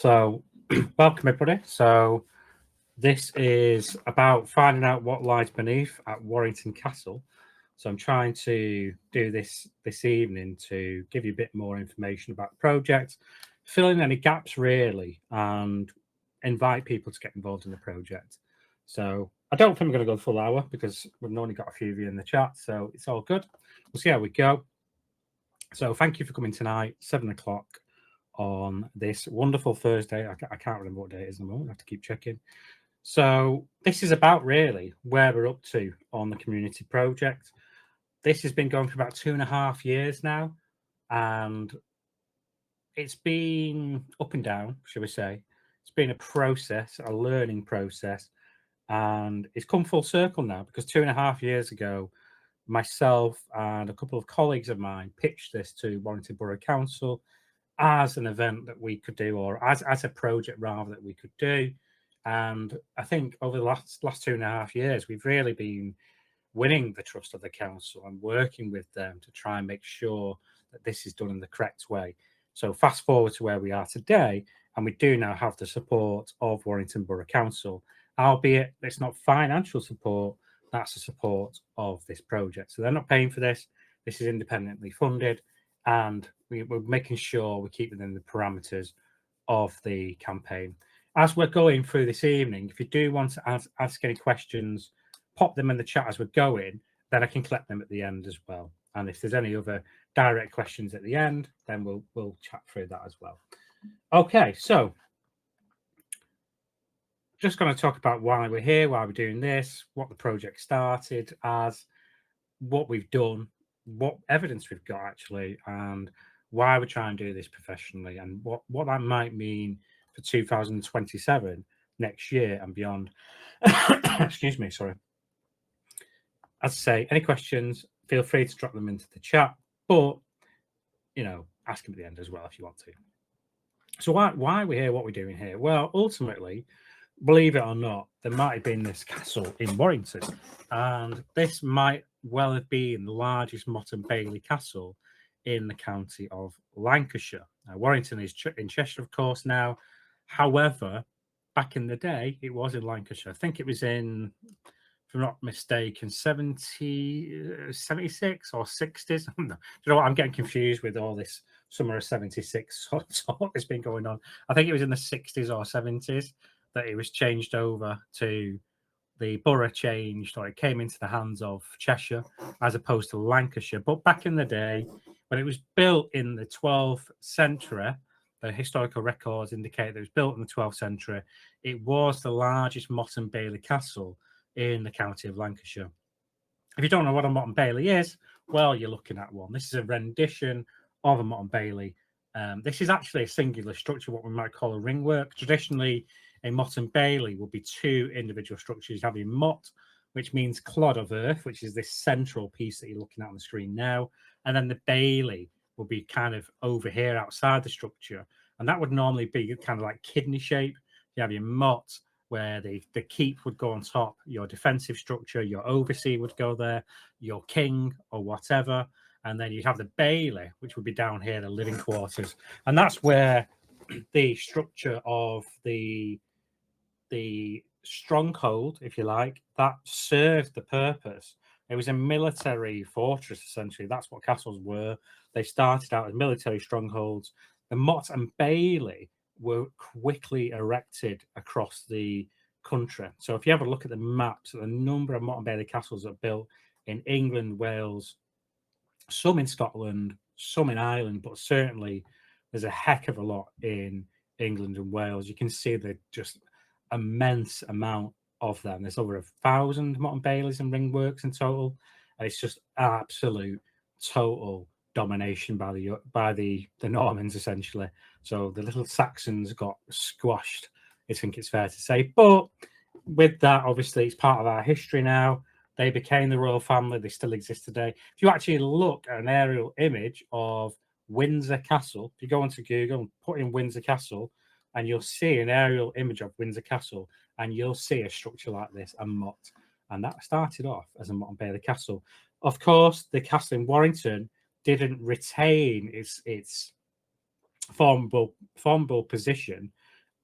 So, welcome everybody. So, this is about finding out what lies beneath at Warrington Castle. So, I'm trying to do this evening to give you a bit more information about the project, fill in any gaps really, and invite people to get involved in the project. So, I don't think we're going to go the full hour because we've only got a few of you in the chat, so it's all good. We'll see how we go. So, thank you for coming tonight, 7 o'clock on this wonderful Thursday. I can't remember what day it is in the moment. I have to keep checking. So this is about really where we're up to on the community project. This has been going for about 2.5 years now, and it's been up and down, shall we say. It's been a process, a learning process, and it's come full circle now because 2.5 years ago, myself and a couple of colleagues of mine pitched this to Warrington Borough Council as an event that we could do, or as a project rather that we could do. And I think over the last 2.5 years, we've really been winning the trust of the council and working with them to try and make sure that this is done in the correct way. So fast forward to where we are today, and we do now have the support of Warrington Borough Council, albeit it's not financial support, that's the support of this project. So they're not paying for this. This is independently funded, and we're making sure we keep within the parameters of the campaign. As we're going through this evening, if you do want to ask any questions, pop them in the chat as we're going, then I can collect them at the end as well. And if there's any other direct questions at the end, then we'll chat through that as well. Okay, so just going to talk about why we're here, why we're doing this, what the project started as, what we've done, what evidence we've got actually, and why we're trying to do this professionally, and what that might mean for 2027, next year and beyond. Excuse me, sorry. As I say, any questions, feel free to drop them into the chat, but ask them at the end as well if you want to. So why are we here, what we're doing here? Well, ultimately, believe it or not, there might have been this castle in Warrington, and this might well have been the largest motte-and-bailey castle in the county of Lancashire. Now, Warrington is in Cheshire, of course, now. However, back in the day, it was in Lancashire. I think it was in, if I'm not mistaken, 76 or 60s. Do you know what? I'm getting confused with all this summer of 76 sort that's been going on. I think it was in the 60s or 70s that it was changed over to the borough changed, or it came into the hands of Cheshire as opposed to Lancashire. But back in the day, when it was built in the 12th century, the historical records indicate that it was built in the 12th century. It was the largest motte-and-bailey castle in the county of Lancashire. If you don't know what a motte-and-bailey is, well, you're looking at one. This is a rendition of a motte-and-bailey. This is actually a singular structure, what we might call a ringwork. Traditionally, a motte-and-bailey will be two individual structures. You have your motte, which means clod of earth, which is this central piece that you're looking at on the screen now. And then the bailey will be kind of over here outside the structure. And that would normally be kind of like kidney shape. You have your motte, where the keep would go on top, your defensive structure, your overseer would go there, your king or whatever. And then you have the bailey, which would be down here, the living quarters. And that's where the structure of the stronghold, if you like, that served the purpose. It was a military fortress, essentially. That's what castles were. They started out as military strongholds. The motte-and-bailey were quickly erected across the country. So if you have a look at the maps, the number of motte-and-bailey castles are built in England, Wales, some in Scotland, some in Ireland, but certainly there's a heck of a lot in England and Wales. You can see the just immense amount of them. There's over 1,000 motte-and-baileys and ringworks in total, and it's just absolute total domination by the Normans, essentially. So the little Saxons got squashed, I think it's fair to say. But with that, obviously, it's part of our history now. They became the royal family. They still exist today. If you actually look at an aerial image of Windsor Castle, if you go onto Google and put in Windsor Castle, and you'll see an aerial image of Windsor Castle, and you'll see a structure like this, a motte. And that started off as a motte-and-bailey castle. Of course, the castle in Warrington didn't retain its formidable position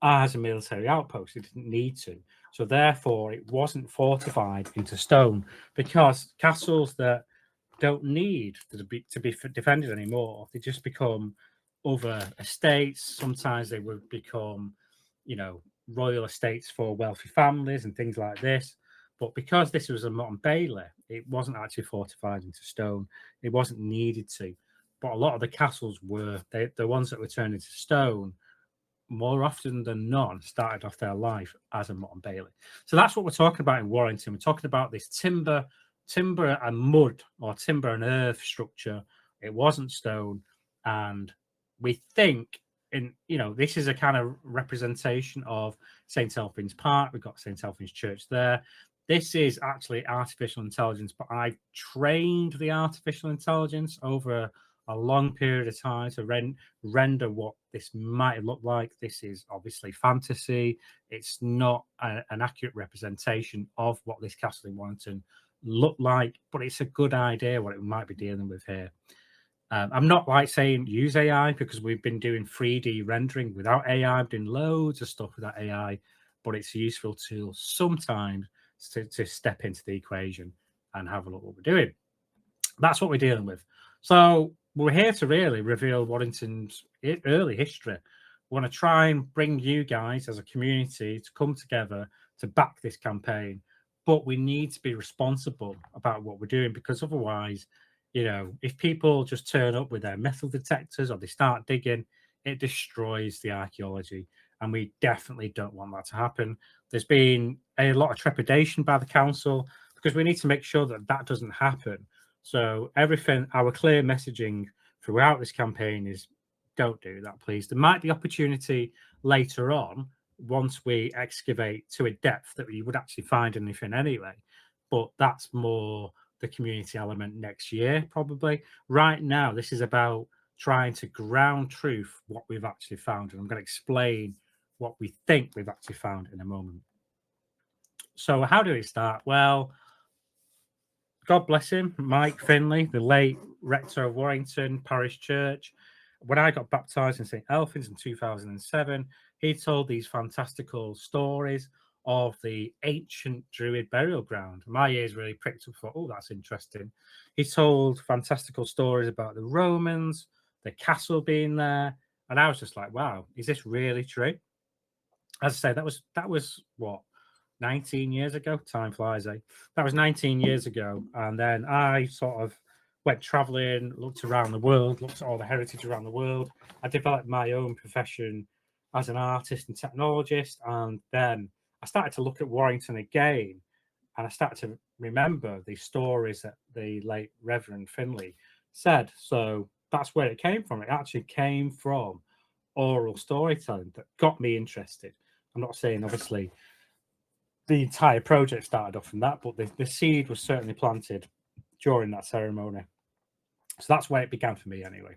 as a military outpost. It didn't need to. So therefore, it wasn't fortified into stone, because castles that don't need to be defended anymore, they just become other estates. Sometimes they would become, royal estates for wealthy families and things like this. But because this was a motte-and-bailey, it wasn't actually fortified into stone. It wasn't needed to. But a lot of the castles were, the ones that were turned into stone, more often than not, started off their life as a motte-and-bailey. So that's what we're talking about in Warrington. We're talking about this timber and mud, or timber and earth structure. It wasn't stone. And we think, this is a kind of representation of St Elphin's Park. We've got St Elphin's Church there. This is actually artificial intelligence, but I trained the artificial intelligence over a long period of time to render what this might look like. This is obviously fantasy. It's not an accurate representation of what this castle in Warrington looked like, but it's a good idea what it might be dealing with here. I'm not like saying use AI, because we've been doing 3D rendering without AI. I'm doing loads of stuff without AI, but it's a useful tool sometimes to step into the equation and have a look what we're doing. That's what we're dealing with. So we're here to really reveal Warrington's early history. We want to try and bring you guys as a community to come together to back this campaign, but we need to be responsible about what we're doing, because otherwise, if people just turn up with their metal detectors or they start digging, it destroys the archaeology, and we definitely don't want that to happen. There's been a lot of trepidation by the council, because we need to make sure that that doesn't happen. So our clear messaging throughout this campaign is, don't do that, please. There might be opportunity later on, once we excavate to a depth that we would actually find anything anyway. But that's more the community element next year, probably. Right now, this is about trying to ground truth what we've actually found. And I'm going to explain what we think we've actually found in a moment. So how do we start? Well, God bless him, Mike Finley, the late rector of Warrington Parish Church. When I got baptized in St Elphin's in 2007, he told these fantastical stories of the ancient Druid burial ground. My ears really pricked up for, oh, that's interesting. He told fantastical stories about the Romans, the castle being there, and I was just like, wow, is this really true? As I say, that was what, 19 years ago. Time flies, eh? That was 19 years ago. And then I sort of went traveling, looked around the world, looked at all the heritage around the world. I developed my own profession as an artist and technologist. And then I started to look at Warrington again, and I started to remember the stories that the late Reverend Finley said. So that's where it came from. It actually came from oral storytelling that got me interested. I'm not saying, obviously, the entire project started off from that, but the seed was certainly planted during that ceremony. So that's where it began for me anyway.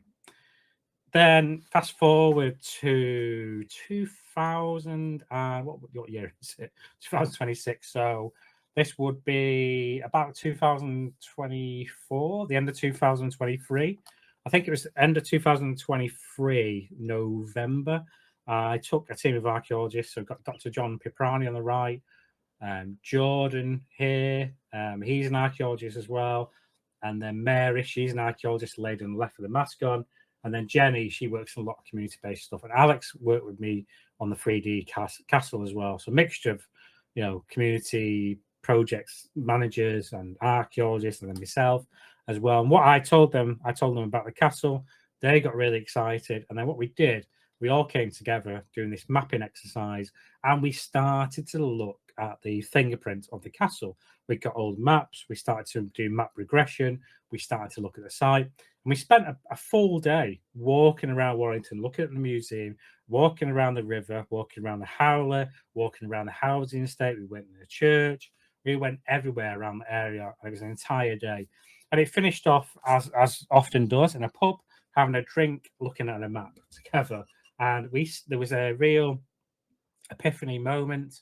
Then fast forward to 2000, what year is it? 2026. So this would be about 2024, the end of 2023. I think it was end of 2023, November. I took a team of archaeologists. So I've got Dr. John Piprani on the right, Jordan here, he's an archaeologist as well, and then Mary, she's an archaeologist, lady on the left with the mask on, and then Jenny, she works on a lot of community-based stuff, and Alex worked with me on the 3D castle as well. So a mixture of, community projects managers and archaeologists, and then myself as well. And what I told them about the castle. They got really excited, and then what we did, we all came together doing this mapping exercise, and we started to look at the fingerprint of the castle. We got old maps. We started to do map regression. We started to look at the site, and we spent a full day walking around Warrington, looking at the museum, walking around the river, walking around the Howler, walking around the housing estate. We went to the church. We went everywhere around the area. It was an entire day, and it finished off as often does in a pub, having a drink, looking at a map together. And there was a real epiphany moment.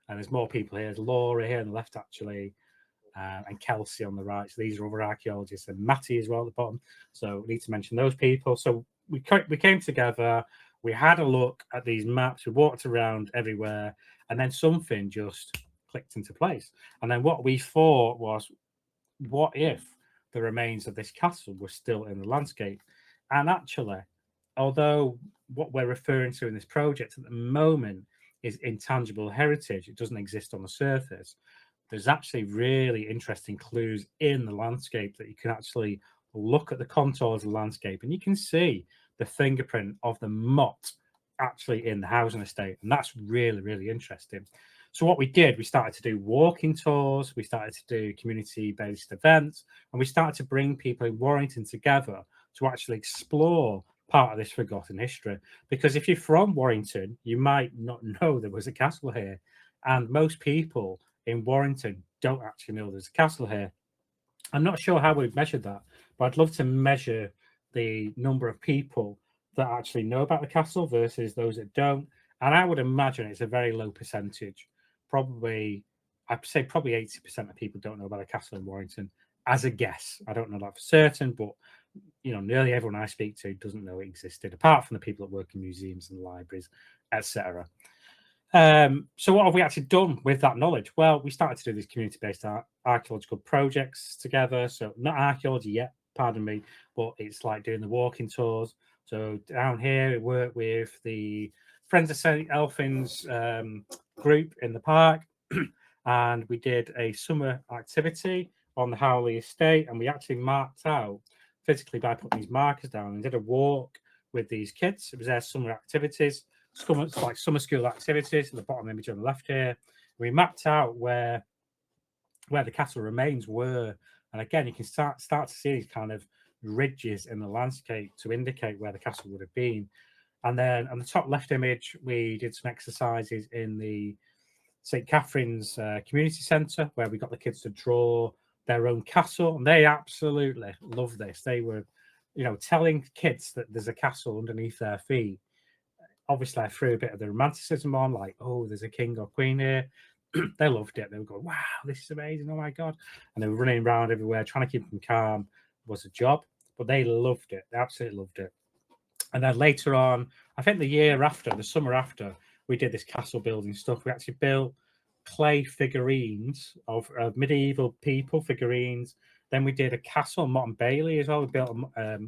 And there's more people here. There's Laura here on the left, actually, and Kelsey on the right. So these are other archaeologists, and Matty as well at the bottom. So we need to mention those people. So we came together. We had a look at these maps, we walked around everywhere, and then something just clicked into place. And then what we thought was, what if the remains of this castle were still in the landscape? And actually, although what we're referring to in this project at the moment is intangible heritage, it doesn't exist on the surface, there's actually really interesting clues in the landscape that you can actually look at the contours of the landscape and you can see the fingerprint of the motte actually in the housing estate. And that's really, really interesting. So what we did, we started to do walking tours, we started to do community-based events, and we started to bring people in Warrington together to actually explore part of this forgotten history. Because if you're from Warrington, you might not know there was a castle here. And most people in Warrington don't actually know there's a castle here. I'm not sure how we've measured that, but I'd love to measure the number of people that actually know about the castle versus those that don't. And I would imagine it's a very low percentage. Probably, I'd say probably 80% of people don't know about a castle in Warrington, as a guess. I don't know that for certain, but nearly everyone I speak to doesn't know it existed, apart from the people that work in museums and libraries, etc. So what have we actually done with that knowledge? Well, we started to do these community-based archaeological projects together. So not archaeology yet, pardon me, but it's like doing the walking tours. So down here, we work with the Friends of St Elphin's group in the park, and we did a summer activity on the Howley estate, and we actually marked out physically by putting these markers down and did a walk with these kids. It was their summer activities. Like summer school activities, the bottom image on the left here. We mapped out where the castle remains were, and again, you can start to see these kind of ridges in the landscape to indicate where the castle would have been. And then on the top left image, we did some exercises in the St Catherine's Community Centre, where we got the kids to draw their own castle, and they absolutely love this. They were, telling kids that there's a castle underneath their feet. Obviously, I threw a bit of the romanticism on, like, oh, there's a king or queen here. They loved it. They were going, wow, this is amazing. Oh, my God. And they were running around everywhere, trying to keep them calm. It was a job, but they loved it. They absolutely loved it. And then later on, I think the summer after, we did this castle building stuff. We actually built clay figurines of medieval people, figurines. Then we did a castle, motte-and-bailey as well. We built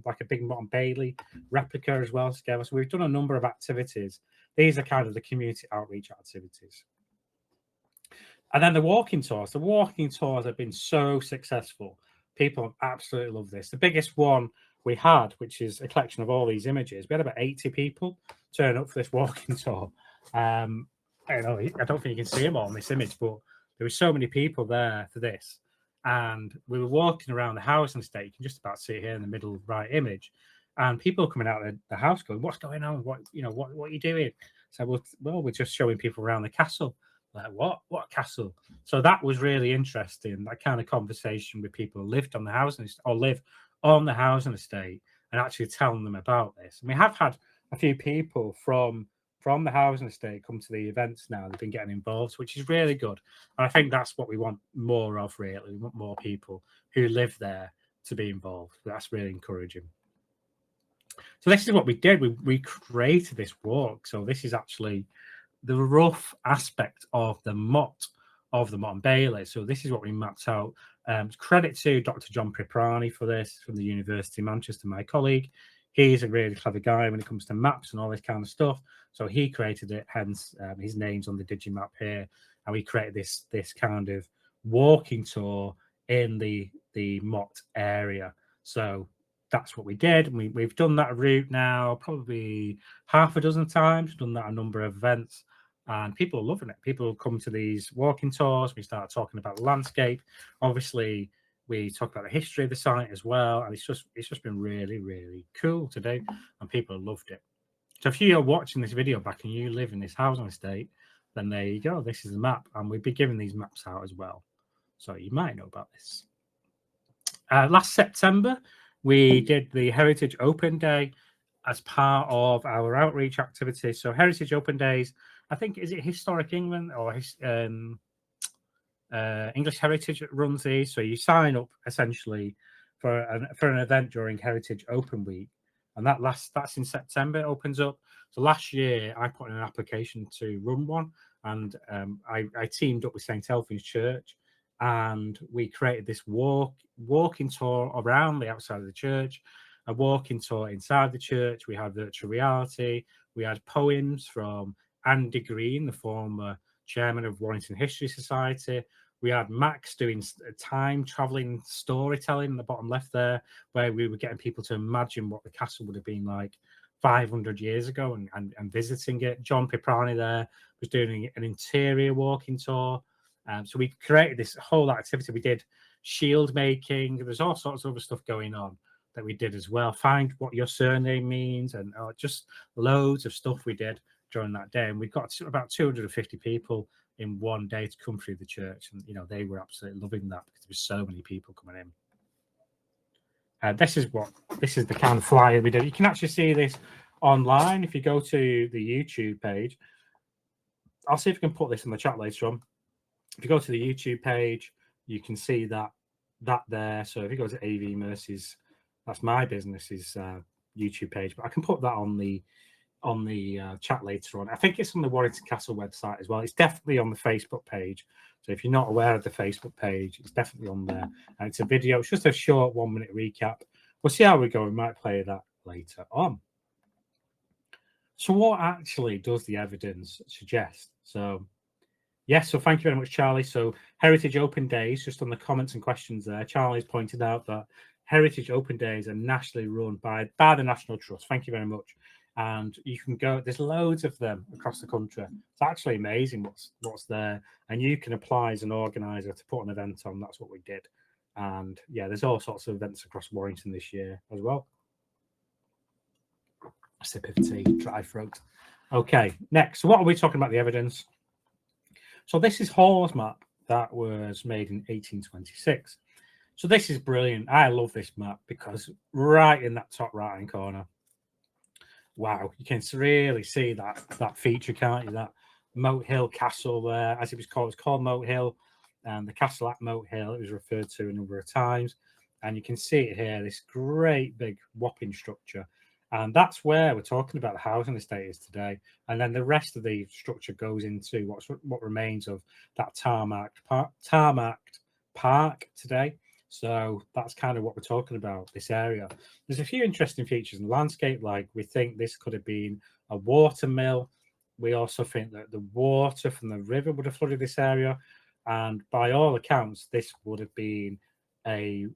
like a big motte-and-bailey replica as well together. So we've done a number of activities. These are kind of the community outreach activities. And then the walking tours. The walking tours have been so successful. People have absolutely loved this. The biggest one we had, which is a collection of all these images, we had about 80 people turn up for this walking tour. I don't think you can see them all in this image, but there were so many people there for this. And we were walking around the housing estate. You can just about see it here in the middle right image. And people coming out of the house going, what's going on? What are you doing? So, we're just showing people around the castle. Like, what castle? So that was really interesting, that kind of conversation with people who lived on the housing or live on the housing estate and actually telling them about this. And we have had a few people from the housing estate come to the events now. They've been getting involved, which is really good. And I think that's what we want more of, really. We want more people who live there to be involved. That's really encouraging. So this is what we did. We created this walk. So this is actually the rough aspect of the motte-and-bailey. So this is what we mapped out. Credit to Dr. John Priprani for this from the University of Manchester, my colleague. He's a really clever guy when it comes to maps and all this kind of stuff. So he created it, hence his name's on the digimap here. And we created this kind of walking tour in the motte area. So that's what we did. And we've done that route now probably half a dozen times, done that a number of events. And people are loving it. People come to these walking tours. We start talking about the landscape. Obviously, we talk about the history of the site as well. And it's just been really, really cool to do. And people have loved it. So if you're watching this video back and you live in this housing estate, then there you go. This is the map. And we'll be giving these maps out as well. So you might know about this. Last September, we did the Heritage Open Day as part of our outreach activity. So Heritage Open Days, I think, is it Historic England or English Heritage that runs these? So you sign up essentially for an event during Heritage Open Week, and that's in September. It opens up. So last year I put in an application to run one, and I teamed up with St Elphin's Church, and we created this walking tour around the outside of the church, a walking tour inside the church. We had virtual reality. We had poems from Andy Green, the former chairman of Warrington History Society. We had Max doing time traveling storytelling in the bottom left there, where we were getting people to imagine what the castle would have been like 500 years ago and visiting it. John Piprani there was doing an interior walking tour. So we created this whole activity. We did shield making. There's all sorts of other stuff going on that we did as well. Find what your surname means, and just loads of stuff we did during that day. And we got about 250 people in one day to come through the church, and they were absolutely loving that because there was so many people coming in. This is the kind of flyer we did. You can actually see this online if you go to the YouTube page. I'll see if I can put this in the chat later on. If you go to the YouTube page, you can see that there. So if you go to AV Mercy's, that's my business's YouTube page, but I can put that on the chat later on. I think it's on the Warrington Castle website as well. It's definitely on the Facebook page. So if you're not aware of the Facebook page, it's definitely on there. And it's a video. It's just a short 1-minute recap. We'll see how we go. We might play that later on. So what actually does the evidence suggest? So yes, so thank you very much, Charlie. So Heritage Open Days, just on the comments and questions there, Charlie's pointed out that Heritage Open Days are nationally run by the National Trust. Thank you very much. And you can go, there's loads of them across the country. It's actually amazing what's there. And you can apply as an organizer to put an event on. That's what we did. And yeah, there's all sorts of events across Warrington this year as well. A sip of tea, dry throat. Okay, next. So what are we talking about the evidence? So this is Hall's map that was made in 1826. So this is brilliant. I love this map because right in that top right-hand corner, wow, you can really see that feature, can't you? That Mote Hill Castle there, as it was called Mote Hill, and the castle at Mote Hill, it was referred to a number of times. And you can see it here, this great big whopping structure. And that's where we're talking about the housing estate is today. And then the rest of the structure goes into what remains of that tarmacked park today. So that's kind of what we're talking about, this area. There's a few interesting features in the landscape, like we think this could have been a water mill. We also think that the water from the river would have flooded this area. And by all accounts, this would have been a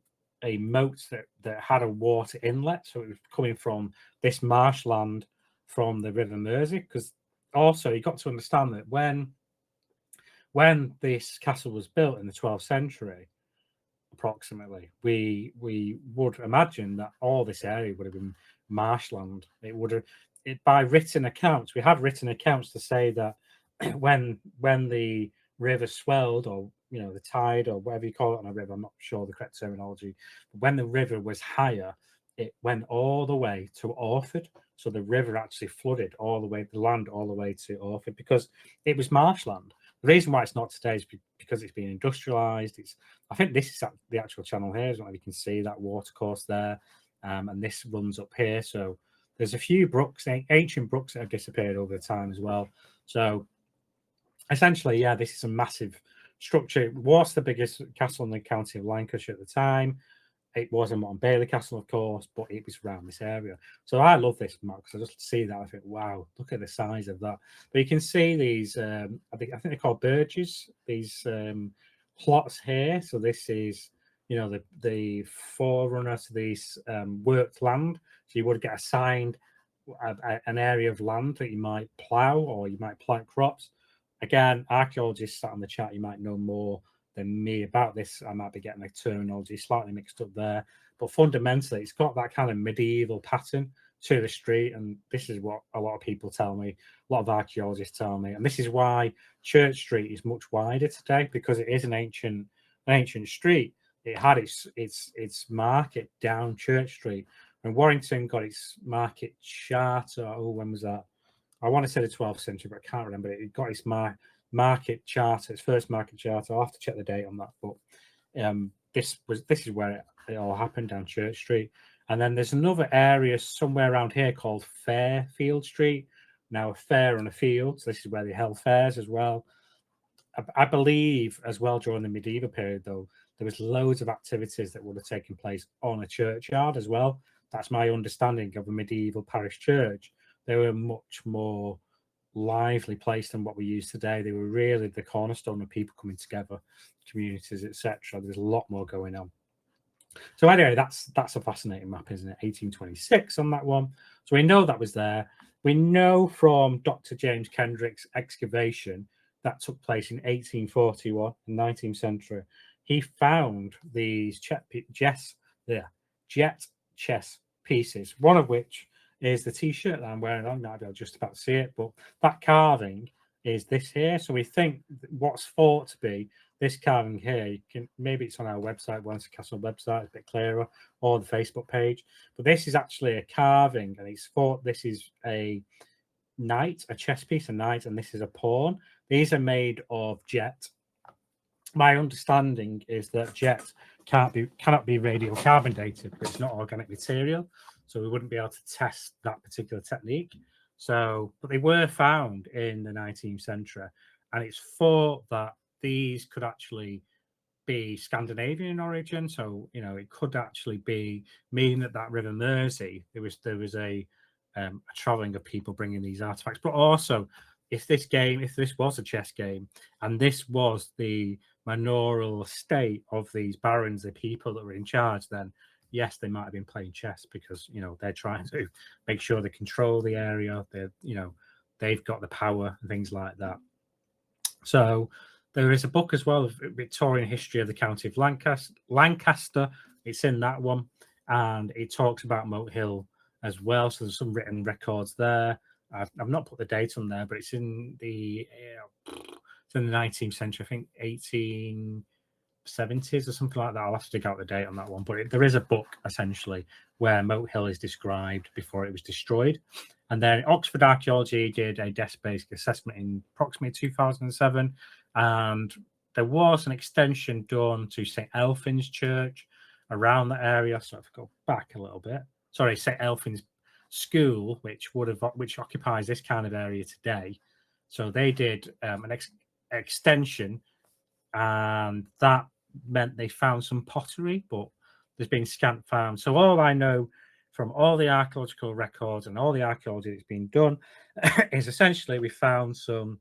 moat that had a water inlet. So it was coming from this marshland from the River Mersey. Because also you got to understand that when this castle was built in the 12th century, approximately, we would imagine that all this area would have been marshland. It would have, by written accounts, we have written accounts to say that when the river swelled, or the tide, or whatever you call it on a river, I'm not sure the correct terminology, but when the river was higher, it went all the way to Orford. So the river actually flooded all the way, the land all the way to Orford, because it was marshland. The reason why it's not today is because it's been industrialized. I think this is the actual channel here. You can see that watercourse there, and this runs up here. So there's a few brooks, ancient brooks, that have disappeared over the time as well. So essentially, yeah, this is a massive structure. It was the biggest castle in the county of Lancashire at the time. It was a motte-and-bailey castle, of course, but it was around this area. So I love this map because I just see that. I think, wow, look at the size of that. But you can see these, I think they're called burges, these plots here. So this is, the forerunner to these worked land. So you would get assigned an area of land that you might plough, or you might plant crops. Again, archaeologists sat on the chat, you might know more than me about this. I might be getting the terminology slightly mixed up there, but fundamentally it's got that kind of medieval pattern to the street, and this is what a lot of people tell me, a lot of archaeologists tell me, and this is why Church Street is much wider today, because it is an ancient street. It had its market down Church Street, and Warrington got its market charter. Oh, when was that? I want to say the 12th century, but I can't remember. It got its market charter, its first market charter. I'll have to check the date on that. But this is where it all happened, down Church Street. And then there's another area somewhere around here called Fairfield Street, now a fair on a field. So this is where they held fairs as well. I believe as well during the medieval period, though, there was loads of activities that would have taken place on a churchyard as well. That's my understanding of a medieval parish church. They were much more lively place than what we use today. They were really the cornerstone of people coming together, communities, etc. There's a lot more going on. So anyway, that's a fascinating map, isn't it? 1826 on that one. So we know that was there. We know from Dr. James Kendrick's excavation that took place in 1841, in the 19th century. He found these jet chess pieces, one of which is the t-shirt that I'm wearing. I might be able just about to see it, but that carving is this here. So we think what's thought to be this carving here, you can, maybe it's on our website, Warrington Castle website, it's a bit clearer, or the Facebook page. But this is actually a carving, and it's thought this is a knight, a chess piece, a knight, and this is a pawn. These are made of jet. My understanding is that jet cannot be radiocarbon dated, but it's not organic material, so we wouldn't be able to test that particular technique. So, but they were found in the 19th century, and it's thought that these could actually be Scandinavian in origin. So, you know, it could actually be meaning that River Mersey, there was a traveling of people bringing these artifacts, but also if this was a chess game and this was the manorial estate of these barons, the people that were in charge, then yes, they might have been playing chess because, you know, they're trying to make sure they control the area. They're, you know, they've got the power and things like that. So there is a book as well of Victorian history of the county of Lancaster. It's in that one, and it talks about Mote Hill as well. So there's some written records there. I've not put the date on there, but it's in the 19th century, I think 1870s or something like that. I'll have to dig out the date on that one. But there is a book essentially where Mote Hill is described before it was destroyed. And then Oxford Archaeology did a desk-based assessment in approximately 2007. And there was an extension done to St Elphin's Church around the area. So if I go back a little bit, sorry, St Elphin's School, which occupies this kind of area today. So they did an extension, and that meant they found some pottery, but there's been scant found. So all I know from all the archaeological records and all the archaeology that's been done is essentially we found some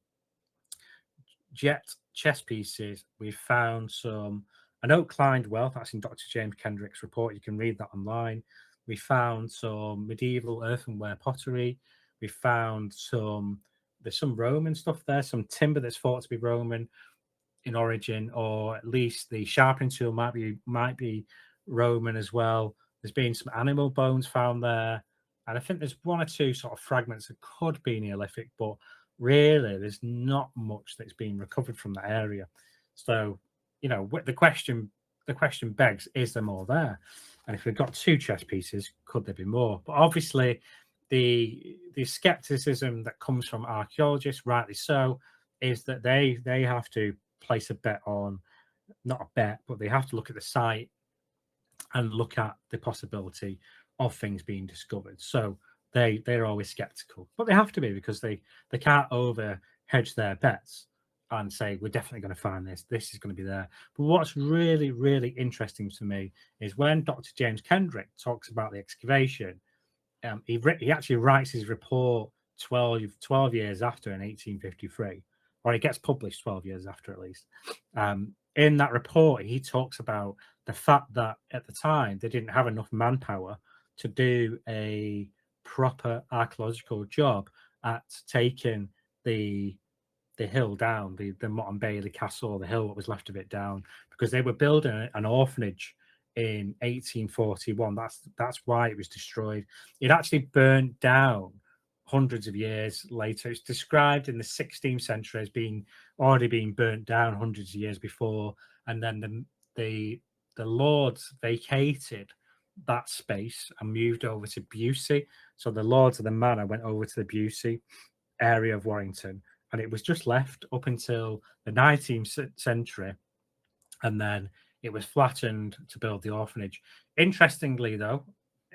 jet chess pieces. We found an oak-lined well. That's in Dr. James Kendrick's report. You can read that online. We found some medieval earthenware pottery. We found there's some Roman stuff there, some timber that's thought to be Roman in origin, or at least the sharpening tool might be Roman as well. There's been some animal bones found there, and I think there's one or two sort of fragments that could be Neolithic, but really there's not much that's been recovered from that area. So, you know, the question begs, is there more there? And if we've got two chess pieces, could there be more? But obviously the skepticism that comes from archaeologists, rightly so, is that they have to place a bet on, not a bet, but they have to look at the site and look at the possibility of things being discovered. So they're always skeptical, but they have to be, because they can't over hedge their bets and say we're definitely going to find this is going to be there. But what's really, really interesting to me is when Dr. James Kendrick talks about the excavation, he actually writes his report 12 years after, in 1853, or it gets published 12 years after at least. In that report, he talks about the fact that at the time they didn't have enough manpower to do a proper archaeological job at taking the hill down, the motte-and-bailey castle, the hill that was left of it down, because they were building an orphanage in 1841. That's why it was destroyed. It actually burnt down hundreds of years later. It's described in the 16th century as already being burnt down hundreds of years before, and then the lords vacated that space and moved over to Busey. So the lords of the manor went over to the Busey area of Warrington, and it was just left up until the 19th century, and then it was flattened to build the orphanage. Interestingly, though,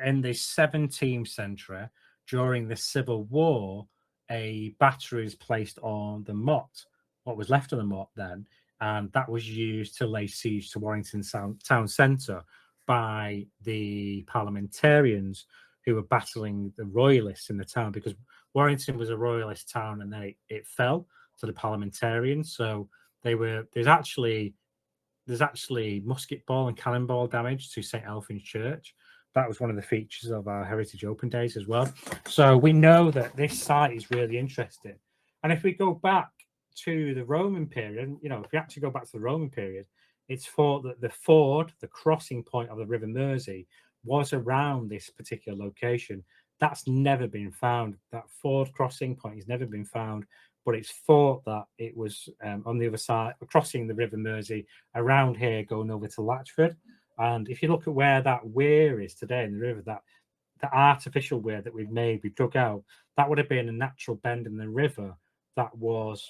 in the 17th century, during the Civil War, a battery is placed on the motte, what was left of the motte then, and that was used to lay siege to Warrington town centre by the parliamentarians who were battling the royalists in the town, because Warrington was a royalist town and then it fell to the parliamentarians. So there's actually musket ball and cannonball damage to St Elphin's church. That was one of the features of our Heritage Open Days as well. So we know that this site is really interesting. And if we go back to the Roman period, if we actually go back to the Roman period, it's thought that the ford, the crossing point of the River Mersey, was around this particular location. That's never been found. That ford crossing point has never been found, but it's thought that it was on the other side, crossing the River Mersey, around here, going over to Latchford. And if you look at where that weir is today in the river, that the artificial weir that we've dug out, that would have been a natural bend in the river that was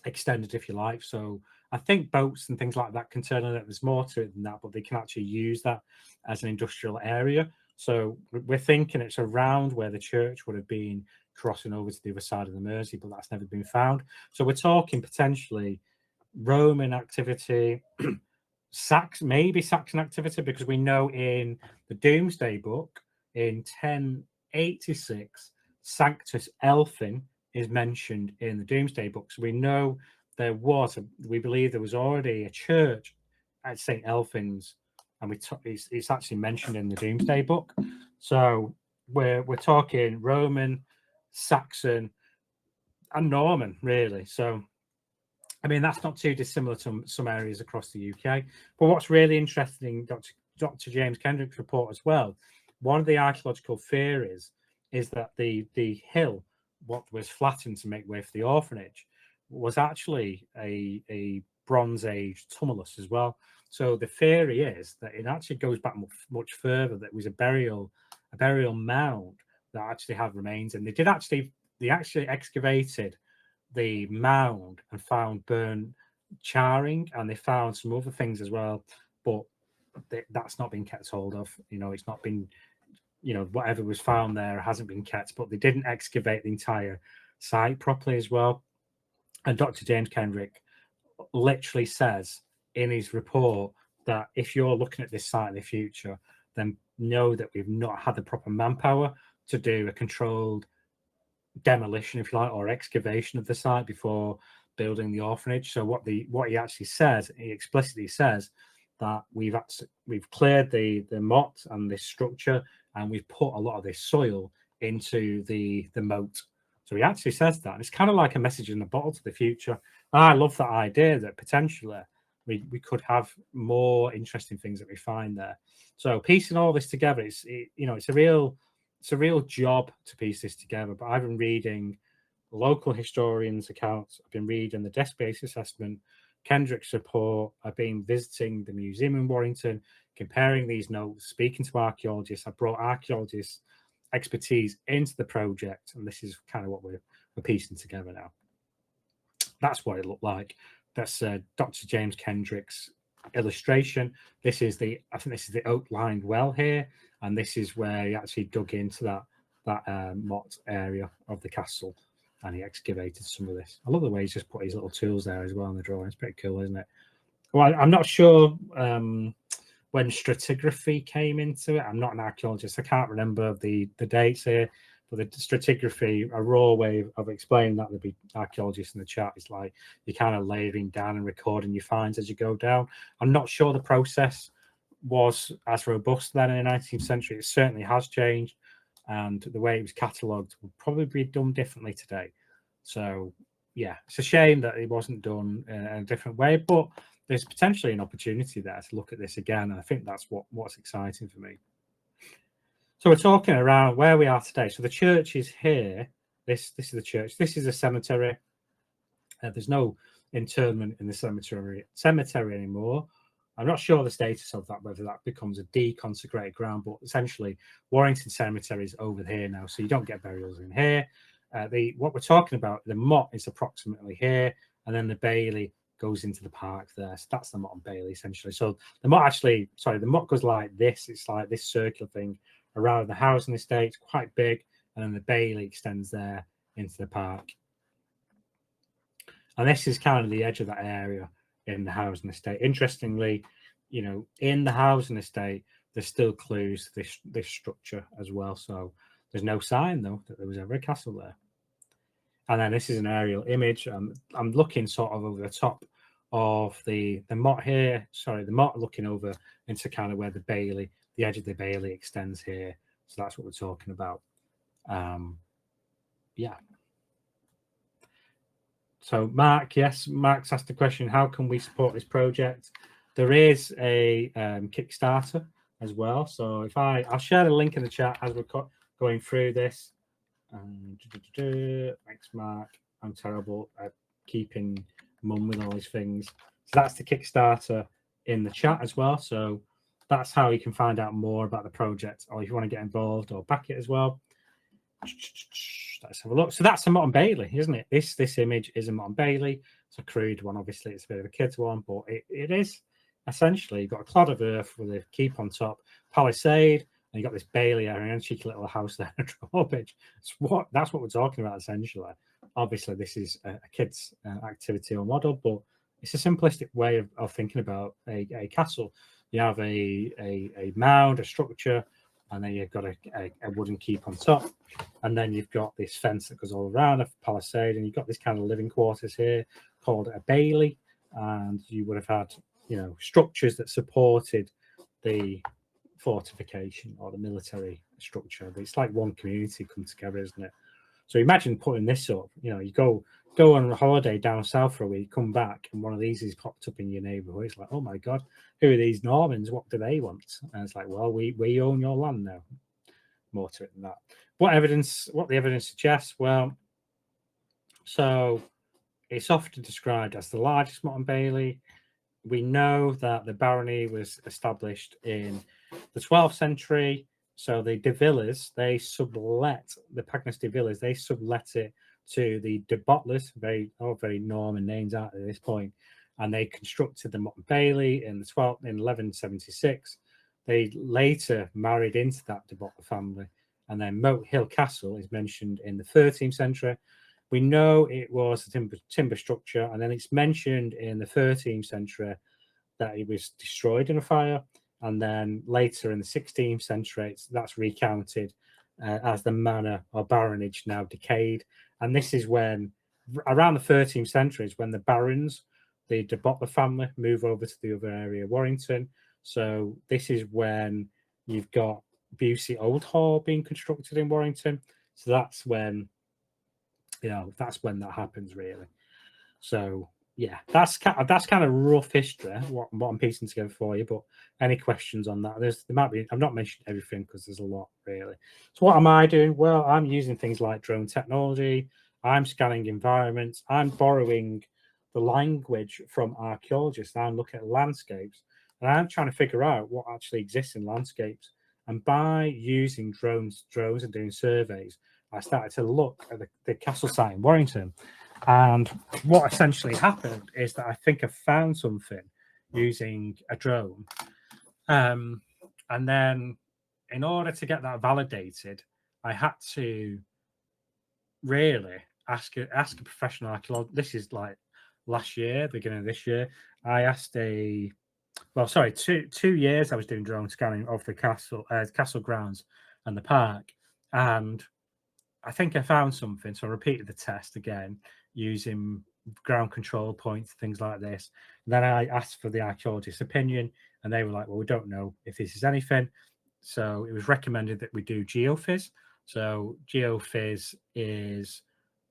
extended, if you like. So I think boats and things like that can turn on it. There's more to it than that, but they can actually use that as an industrial area. So we're thinking it's around where the church would have been, crossing over to the other side of the Mersey, but that's never been found. So we're talking potentially Roman activity, maybe Saxon activity, because we know in the Domesday Book in 1086, Sanctus Elphin is mentioned in the Domesday Book. So we know we believe there was already a church at St Elphin's, and it's actually mentioned in the Domesday Book. So we're talking Roman, Saxon, and Norman, really. So I mean, that's not too dissimilar to some areas across the UK. But what's really interesting, Dr. James Kendrick's report as well, one of the archaeological theories is that the hill, what was flattened to make way for the orphanage, was actually a Bronze Age tumulus as well. So the theory is that it actually goes back much further. That it was a burial mound that actually had remains, and they actually excavated the mound and found burnt charring, and they found some other things as well, but that's not been kept hold of. It's not been, whatever was found there hasn't been kept, but they didn't excavate the entire site properly as well. And Dr. James Kendrick literally says in his report that if you're looking at this site in the future, then know that we've not had the proper manpower to do a controlled demolition, if you like, or excavation of the site before building the orphanage. So what he actually says, he explicitly says that we've cleared the motte and this structure, and we've put a lot of this soil into the moat. So he actually says that, and it's kind of like a message in the bottle to the future. And I love that idea that potentially we could have more interesting things that we find there. So piecing all this together, it's a real job to piece this together. But I've been reading local historians' accounts. I've been reading the desk-based assessment, Kendrick's report. I've been visiting the museum in Warrington, comparing these notes, speaking to archaeologists. I brought archaeologists' expertise into the project, and this is kind of what we're piecing together now. That's what it looked like. That's Dr. James Kendrick's illustration. I think this is the oak-lined well here, and this is where he actually dug into that motte area of the castle, and he excavated some of this. I love the way he's just put his little tools there as well in the drawing. It's pretty cool, isn't it? Well, I'm not sure when stratigraphy came into it. I'm not an archaeologist. I can't remember the dates here. But the stratigraphy, a raw way of explaining that, there'd be archaeologists in the chat, is like you're kind of layering down and recording your finds as you go down. I'm not sure the process was as robust then in the 19th century. It certainly has changed, and the way it was catalogued would probably be done differently today. So yeah, it's a shame that it wasn't done in a different way, but there's potentially an opportunity there to look at this again, and I think that's what's exciting for me. So we're talking around where we are today. So the church is here. This is the church. This is a cemetery. There's no interment in the cemetery anymore. I'm not sure the status of that, whether that becomes a deconsecrated ground, but essentially Warrington Cemetery is over here now, so you don't get burials in here. What we're talking about, the motte is approximately here, and then the bailey goes into the park there. So that's the motte-and-bailey essentially. So the motte goes like this. It's like this circular thing around the housing estate, quite big, and then the bailey extends there into the park. And this is kind of the edge of that area in the housing estate. Interestingly, you know, in the housing estate, there's still clues to this structure as well. So there's no sign, though, that there was ever a castle there. And then this is an aerial image. I'm looking sort of over the top of the motte here. Sorry, the motte looking over into kind of where the bailey, the edge of the bailey extends here. So that's what we're talking about. Yeah. So Mark, yes, Mark's asked the question, how can we support this project? There is a Kickstarter as well. So if I'll share the link in the chat as we're going through this. Thanks, Mark. I'm terrible at keeping mum with all these things. So that's the Kickstarter in the chat as well. So that's how you can find out more about the project, or if you want to get involved or back it as well. Let's have a look. So that's a motte-and-bailey, isn't it? This image is a motte-and-bailey. It's a crude one, obviously. It's a bit of a kid's one, but it is essentially, you've got a clod of earth with a keep on top, palisade, and you've got this bailey area and a cheeky little house there, a drawbridge. That's what we're talking about, essentially. Obviously, this is a kid's activity or model, but it's a simplistic way of thinking about a castle. You have a mound, a structure, and then you've got a wooden keep on top, and then you've got this fence that goes all around, a palisade, and you've got this kind of living quarters here called a bailey, and you would have had, you know, structures that supported the fortification or the military structure. But it's like one community come together, isn't it? So imagine putting this up. You know, you go on a holiday down south for a week, come back, and one of these is popped up in your neighbourhood. It's like, oh my god, who are these Normans? What do they want? And it's like, well, we own your land now. More to it than that. What the evidence suggests? Well, so it's often described as the largest motte-and-bailey. We know that the barony was established in the 12th century. So the de Villiers, they sublet the Pagnus de Villiers, they sublet it to the de Bottlers, very Norman names out at this point, and they constructed the motte-and-bailey in 1176. They later married into that de Bottler family, and then Moat Hill Castle is mentioned in the 13th century. We know it was a timber structure, and then it's mentioned in the 13th century that it was destroyed in a fire. And then later in the 16th century, that's recounted as the manor or baronage now decayed. And this is when, around the 13th century, is when the barons, the de Bottler family, move over to the other area, Warrington. So this is when you've got Busey Old Hall being constructed in Warrington. So that's when, you know, that's when that happens, really. So yeah, that's kind of rough history, what I'm piecing together for you. But any questions on that? There might be. I've not mentioned everything because there's a lot, really. So what am I doing? Well, I'm using things like drone technology. I'm scanning environments. I'm borrowing the language from archaeologists. I'm looking at landscapes, and I'm trying to figure out what actually exists in landscapes. And by using drones and doing surveys, I started to look at the castle site in Warrington. And what essentially happened is that I think I found something using a drone. And then in order to get that validated, I had to really ask a professional archaeologist. This is like last year, beginning of this year. I asked 2 years I was doing drone scanning of the castle grounds and the park. And I think I found something. So I repeated the test again using ground control points, things like this. And then I asked for the archaeologist's opinion, and they were like, well, we don't know if this is anything. So it was recommended that we do geophys. So geophys is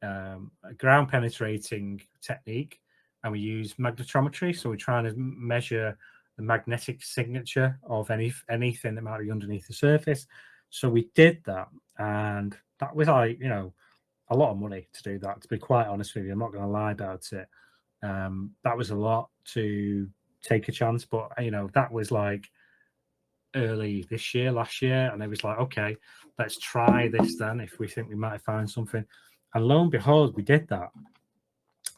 a ground penetrating technique, and we use magnetometry. So we're trying to measure the magnetic signature of anything that might be underneath the surface. So we did that, and that was like, you know, a lot of money to do that, to be quite honest with you. I'm not going to lie about it. That was a lot to take a chance, but, you know, that was like early last year, and it was like, okay, let's try this then if we think we might find something. And lo and behold, we did that,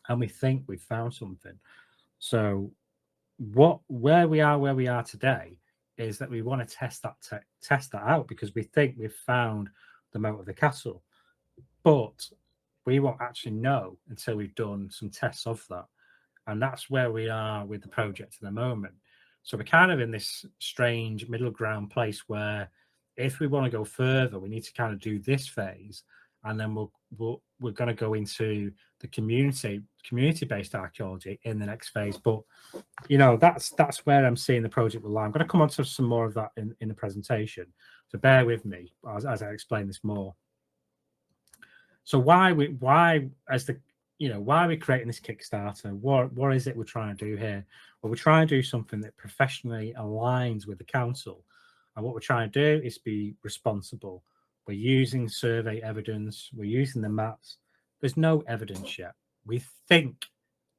and we think we found something. So where we are today is that we want to test that out, because we think we've found the moat of the castle. But we won't actually know until we've done some tests of that. And that's where we are with the project at the moment. So we're kind of in this strange middle ground place where if we want to go further, we need to kind of do this phase, and then we're going to go into the community-based archaeology in the next phase. But that's where I'm seeing the project will lie. I'm going to come on to some more of that in the presentation, so bear with me as I explain this more. So why are we creating this Kickstarter? What is it we're trying to do here? Well, we're trying to do something that professionally aligns with the council, and what we're trying to do is be responsible. We're using survey evidence, we're using the maps. There's no evidence yet. We think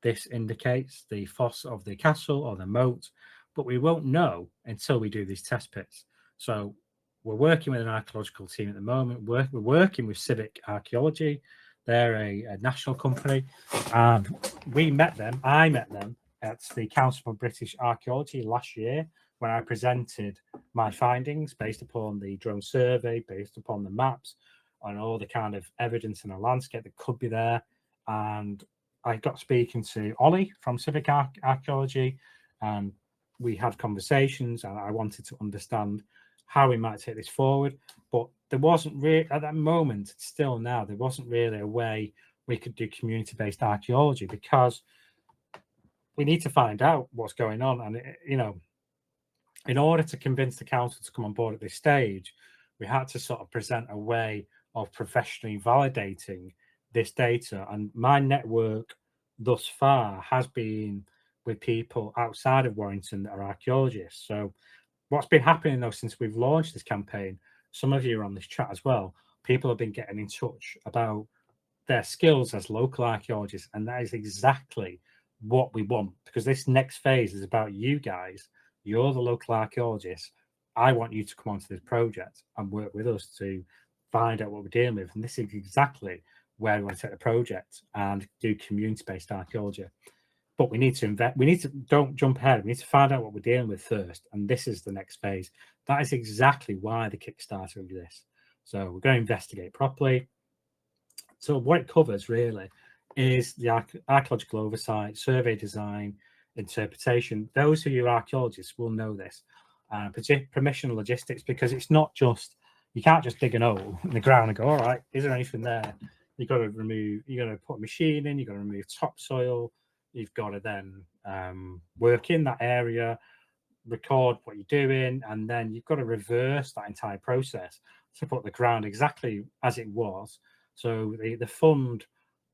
this indicates the fosse of the castle or the moat, but we won't know until we do these test pits. So we're working with an archaeological team at the moment. We're working with Civic Archaeology. They're a national company, and I met them at the Council for British Archaeology last year when I presented my findings based upon the drone survey, based upon the maps, and all the kind of evidence in the landscape that could be there. And I got speaking to Ollie from Civic Archaeology, and we had conversations, and I wanted to understand how we might take this forward. But there wasn't really, at that moment, still now, there wasn't really a way we could do community-based archaeology, because we need to find out what's going on. And, in order to convince the council to come on board at this stage, we had to sort of present a way of professionally validating this data. And my network thus far has been with people outside of Warrington that are archaeologists. So what's been happening, though, since we've launched this campaign, some of you are on this chat as well, people have been getting in touch about their skills as local archaeologists, and that is exactly what we want, because this next phase is about you guys. You're the local archaeologists. I want you to come onto this project and work with us to find out what we're dealing with, and this is exactly where we want to take the project and do community-based archaeology. But we need to invest. We need to, don't jump ahead. We need to find out what we're dealing with first. And this is the next phase. That is exactly why the Kickstarter exists. So we're going to investigate properly. So what it covers really is the archaeological oversight, survey design, interpretation. Those of you archaeologists will know this. Permission logistics, because it's not just, you can't just dig an hole in the ground and go, all right, is there anything there? You've got to put a machine in, you've got to remove topsoil. You've got to then work in that area, record what you're doing, and then you've got to reverse that entire process to put the ground exactly as it was. So the fund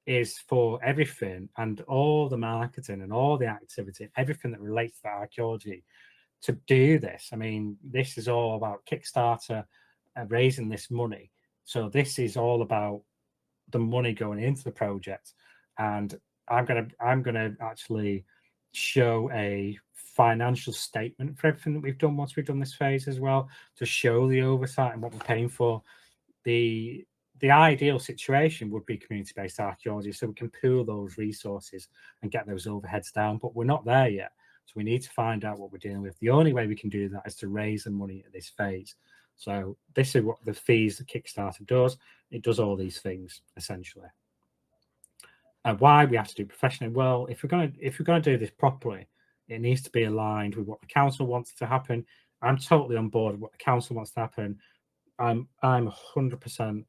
is for everything, and all the marketing and all the activity, everything that relates to archaeology to do this. I mean, this is all about Kickstarter raising this money. So this is all about the money going into the project, and I'm gonna actually show a financial statement for everything that we've done once we've done this phase as well, to show the oversight and what we're paying for. The ideal situation would be community-based archaeology, so we can pool those resources and get those overheads down, but we're not there yet. So we need to find out what we're dealing with. The only way we can do that is to raise the money at this phase. So this is what the fees that Kickstarter does. It does all these things essentially. And why we have to do it professionally? Well, if we're going to do this properly, it needs to be aligned with what the council wants to happen. I'm totally on board with what the council wants to happen. I'm 100%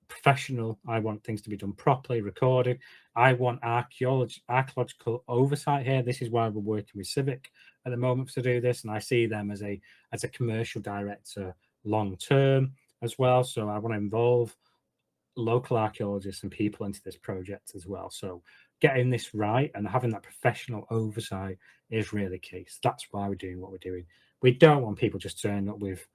professional. I want things to be done properly, recorded. I want archaeological oversight here. This is why we're working with Civic at the moment to do this, and I see them as a commercial director long term as well. So I want to involve local archaeologists and people into this project as well. So getting this right and having that professional oversight is really key. So that's why we're doing what we're doing. We don't want people just turning up with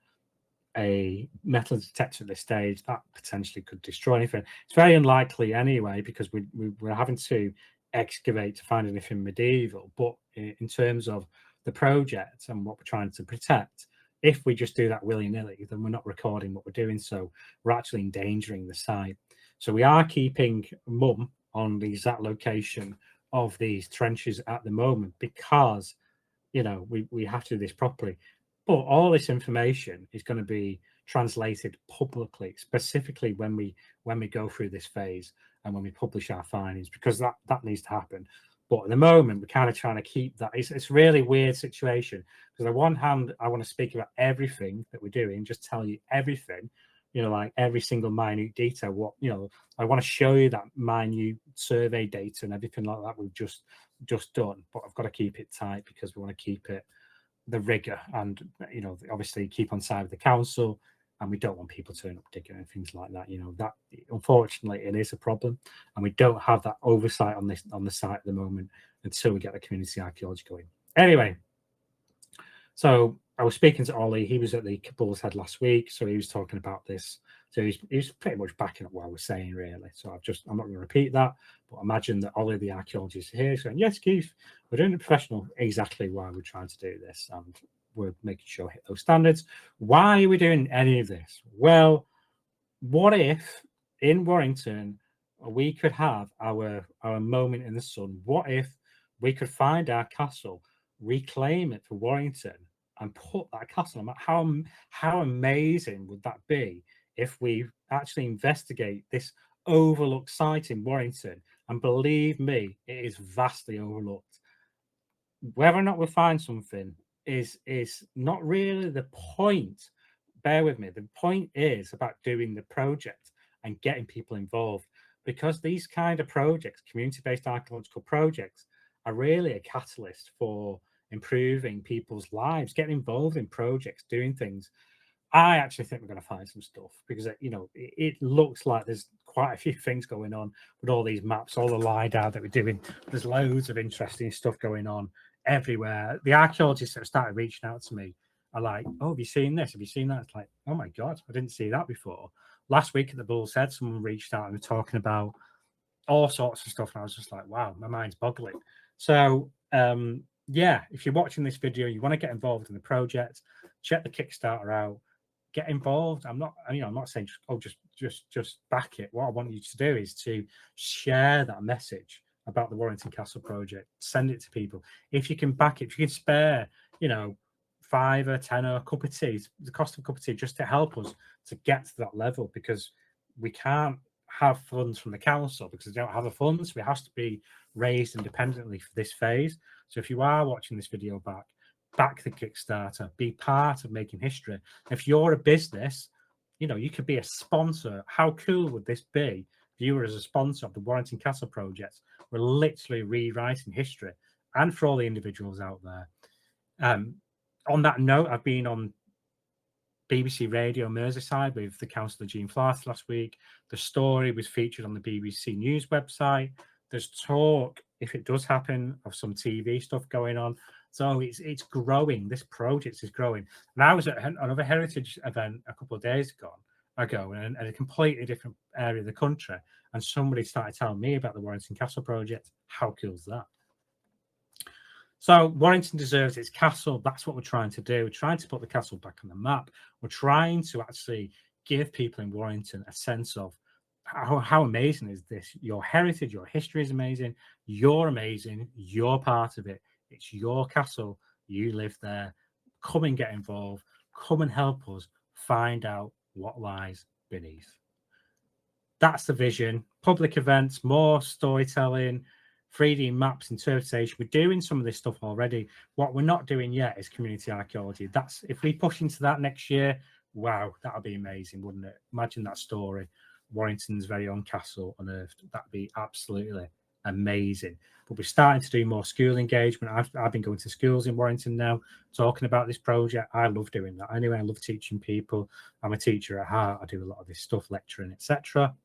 a metal detector at this stage. That potentially could destroy anything. It's very unlikely anyway, because we're having to excavate to find anything medieval. But in terms of the project and what we're trying to protect, if we just do that willy-nilly, then we're not recording what we're doing. So we're actually endangering the site. So we are keeping mum on the exact location of these trenches at the moment, because, we have to do this properly. But all this information is going to be translated publicly, specifically when we go through this phase and when we publish our findings, because that needs to happen. But at the moment, we're kind of trying to keep that. It's a really weird situation, because on one hand, I want to speak about everything that we're doing, just tell you everything, like every single minute detail. What, I want to show you that minute survey data and everything like that we've just done. But I've got to keep it tight, because we want to keep it the rigor, and obviously keep on side with the council, and we don't want people turning up digging and things like that. That unfortunately it is a problem, and we don't have that oversight on the site at the moment until we get the community archaeology going. Anyway, so I was speaking to Ollie. He was at the Bull's Head last week, so he was talking about this. So he was pretty much backing up what I was saying, really. So I'm not going to repeat that, but imagine that Ollie, the archaeologist, here saying, "Yes, Keith, we're doing it professional. Exactly why we're trying to do this, and we're making sure we hit those standards. Why are we doing any of this? Well, what if in Warrington we could have our moment in the sun? What if we could find our castle, reclaim it for Warrington, and put that castle on? How amazing would that be if we actually investigate this overlooked site in Warrington? And believe me, it is vastly overlooked. Whether or not we find something is not really the point. Bear with me. The point is about doing the project and getting people involved, because these kind of projects, community-based archaeological projects, are really a catalyst for improving people's lives, getting involved in projects, doing things. I actually think we're going to find some stuff, because it looks like there's quite a few things going on with all these maps, all the LiDAR that we're doing. There's loads of interesting stuff going on everywhere. The archaeologists that have started reaching out to me are like, "Oh, have you seen this? Have you seen that?" It's like, "Oh my God, I didn't see that before." Last week at the Bull's Head, someone reached out and were talking about all sorts of stuff, and I was just like, "Wow, my mind's boggling." So, yeah, if you're watching this video, you want to get involved in the project, check the Kickstarter out, get involved. I'm not saying just back it. What I want you to do is to share that message about the Warrington Castle project. Send it to people. If you can back it, if you can spare, 5 or 10 or a cup of tea, the cost of a cup of tea, just to help us to get to that level, because we can't have funds from the council because they don't have the funds. We have to be raised independently for this phase. So if you are watching this video back the Kickstarter, be part of making history. If you're a business, you could be a sponsor. How cool would this be if you were as a sponsor of the Warrington Castle project? We're literally rewriting history, and for all the individuals out there. On that note, I've been on BBC Radio Merseyside with the councillor Jean Flath last week. The story was featured on the BBC News website. There's talk, if it does happen, of some TV stuff going on. So it's growing. This project is growing. And I was at another heritage event a couple of days ago in a completely different area of the country, and somebody started telling me about the Warrington Castle project. How cool is that? So Warrington deserves its castle. That's what we're trying to do. We're trying to put the castle back on the map. We're trying to actually give people in Warrington a sense of how amazing is this. Your heritage, your history is amazing. You're amazing. You're part of it. It's your castle. You live there. Come and get involved. Come and help us find out what lies beneath. That's the vision. Public events, more storytelling, 3D maps, interpretation. We're doing some of this stuff already. What we're not doing yet is community archaeology. That's, if we push into that next year, wow, that would be amazing, wouldn't it? Imagine that story. Warrington's very own castle unearthed. That'd be absolutely amazing. But we're starting to do more school engagement. I've been going to schools in Warrington now, talking about this project. I love doing that. Anyway, I love teaching people. I'm a teacher at heart. I do a lot of this stuff, lecturing, etc.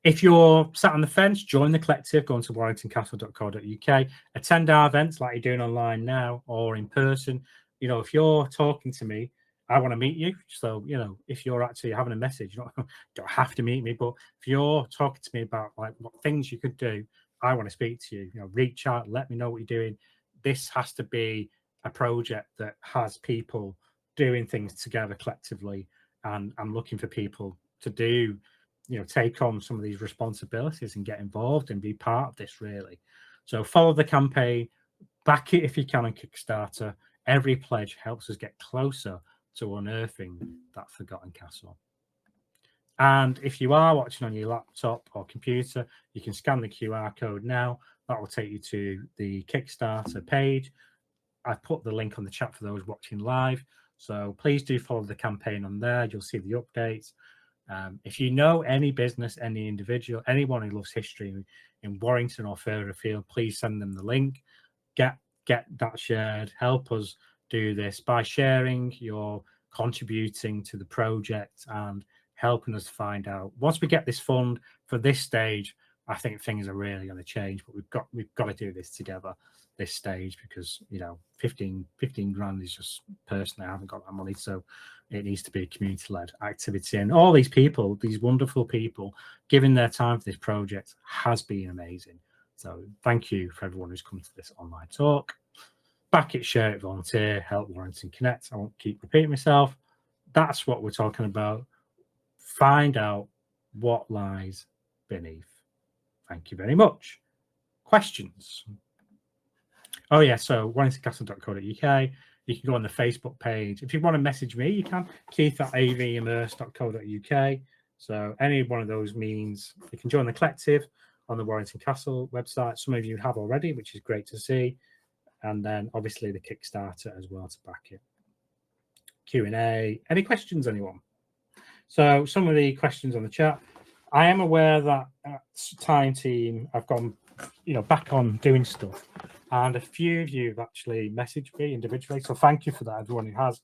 If you're sat on the fence, join the collective. Go on to warringtoncastle.co.uk. Attend our events like you're doing online now or in person. If you're talking to me, I want to meet you. So, if you're actually having a message, you don't have to meet me. But if you're talking to me about like what things you could do, I want to speak to you. Reach out, let me know what you're doing. This has to be a project that has people doing things together collectively. And I'm looking for people to do, take on some of these responsibilities and get involved and be part of this, really. So follow the campaign, back it if you can on Kickstarter. Every pledge helps us get closer to unearthing that forgotten castle. And if you are watching on your laptop or computer, you can scan the QR code now. That will take you to the Kickstarter page. I've put the link on the chat for those watching live. So please do follow the campaign on there. You'll see the updates. If you know any business, any individual, anyone who loves history in Warrington or further afield, please send them the link. Get that shared. Help us do this by sharing. You're contributing to the project and helping us find out. Once we get this fund for this stage, I think things are really going to change. But we've got to do this together, this stage, because 15 grand is just, personally, I haven't got that money, so it needs to be a community-led activity. And all these people, these wonderful people, giving their time for this project has been amazing. So thank you for everyone who's come to this online talk. Back it, share it, volunteer, help Warrington Connect. I won't keep repeating myself. That's what we're talking about. Find out what lies beneath. Thank you very much. Questions? Oh yeah, so warringtoncastle.co.uk. You can go on the Facebook page. If you want to message me, you can. keith@avimmerse.co.uk. So any one of those means. You can join the collective on the Warrington Castle website. Some of you have already, which is great to see. And then obviously the Kickstarter as well to back it. Q&A. Any questions, anyone? So some of the questions on the chat. I am aware that at Time Team, I've gone, back on doing stuff, and a few of you have actually messaged me individually. So thank you for that, everyone who has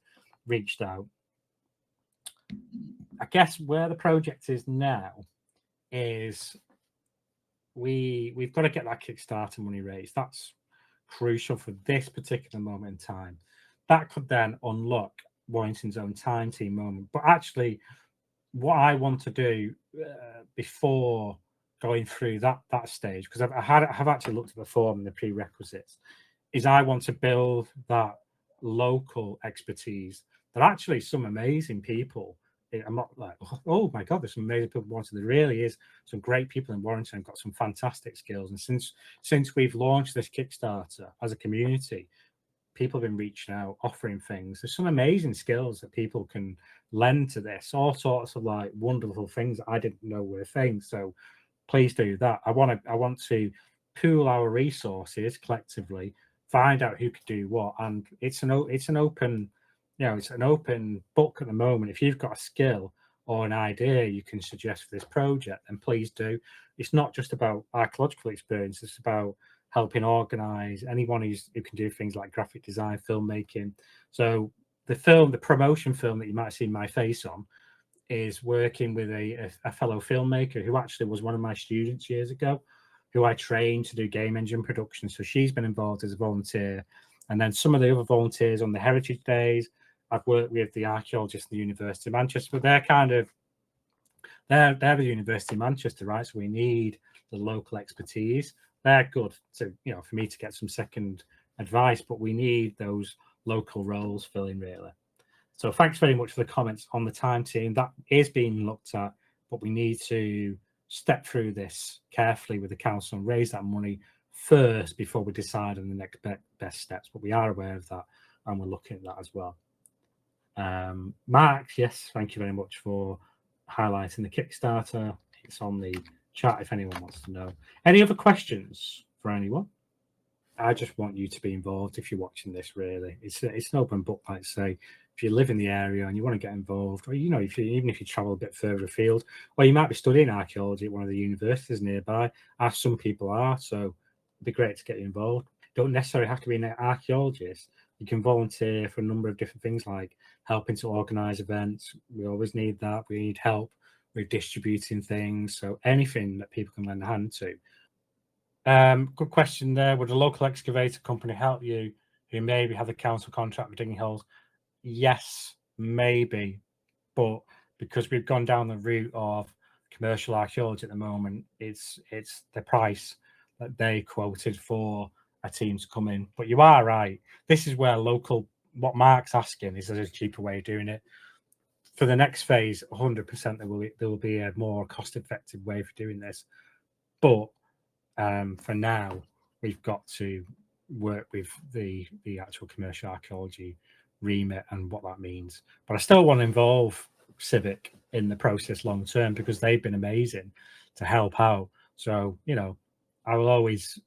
reached out. I guess where the project is now is we've got to get that Kickstarter money raised. That's crucial for this particular moment in time. That could then unlock Warrington's own Time Team moment. But actually, what I want to do before going through that stage, because I have actually looked at the form and the prerequisites, is I want to build that local expertise. There are actually some amazing people. I'm not like, oh my God, there's some amazing people in Warrington. There really is some great people in Warrington, got some fantastic skills. And since we've launched this Kickstarter as a community, people have been reaching out, offering things. There's some amazing skills that people can lend to this, all sorts of like wonderful things that I didn't know were a thing. So please do that. I want to pool our resources collectively, find out who could do what, and it's an open, it's an open book at the moment. If you've got a skill or an idea you can suggest for this project, then please do. It's not just about archaeological experience. It's about helping organize anyone who can do things like graphic design, filmmaking. So the promotion film that you might have seen my face on is working with a fellow filmmaker who actually was one of my students years ago, who I trained to do game engine production. So she's been involved as a volunteer. And then some of the other volunteers on the Heritage Days, I've worked with the archaeologists at the University of Manchester, but they're the University of Manchester, right? So we need the local expertise. They're good to, for me to get some second advice, but we need those local roles filling really. So thanks very much for the comments on the Time Team. That is being looked at, but we need to step through this carefully with the council and raise that money first before we decide on the next best steps. But we are aware of that and we're looking at that as well. Mark, yes, thank you very much for highlighting the Kickstarter. It's on the chat if anyone wants to know. Any other questions for anyone? I just want you to be involved if you're watching this, really. It's an open book, like I say. If you live in the area and you want to get involved, or even if you travel a bit further afield, or you might be studying archaeology at one of the universities nearby, as some people are, so it'd be great to get you involved. Don't necessarily have to be an archaeologist. You can volunteer for a number of different things, like helping to organise events. We always need that. We need help with distributing things. So anything that people can lend a hand to. Good question there. Would a local excavator company help you who maybe have a council contract for digging holes? Yes, maybe. But because we've gone down the route of commercial archaeology at the moment, it's the price that they quoted for a team to come in. But you are right. This is where what Mark's asking is there's a cheaper way of doing it. For the next phase, 100% there will be a more cost-effective way for doing this. But for now, we've got to work with the actual commercial archaeology remit and what that means. But I still want to involve Civic in the process long term, because they've been amazing to help out. So, you know, I will always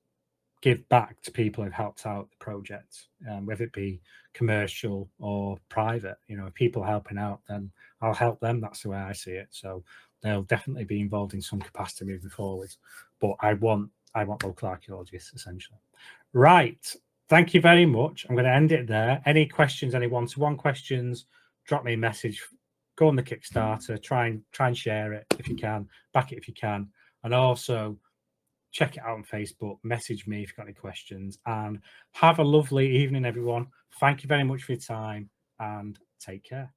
give back to people who've helped out the project, whether it be commercial or private. You know, if people are helping out, then I'll help them. That's the way I see it. So they'll definitely be involved in some capacity moving forward. But I want local archaeologists, essentially. Right. Thank you very much. I'm going to end it there. Any questions, any one-to-one questions, drop me a message. Go on the Kickstarter. Try and share it if you can. Back it if you can. And also check it out on Facebook. Message me if you've got any questions. And have a lovely evening, everyone. Thank you very much for your time, and take care.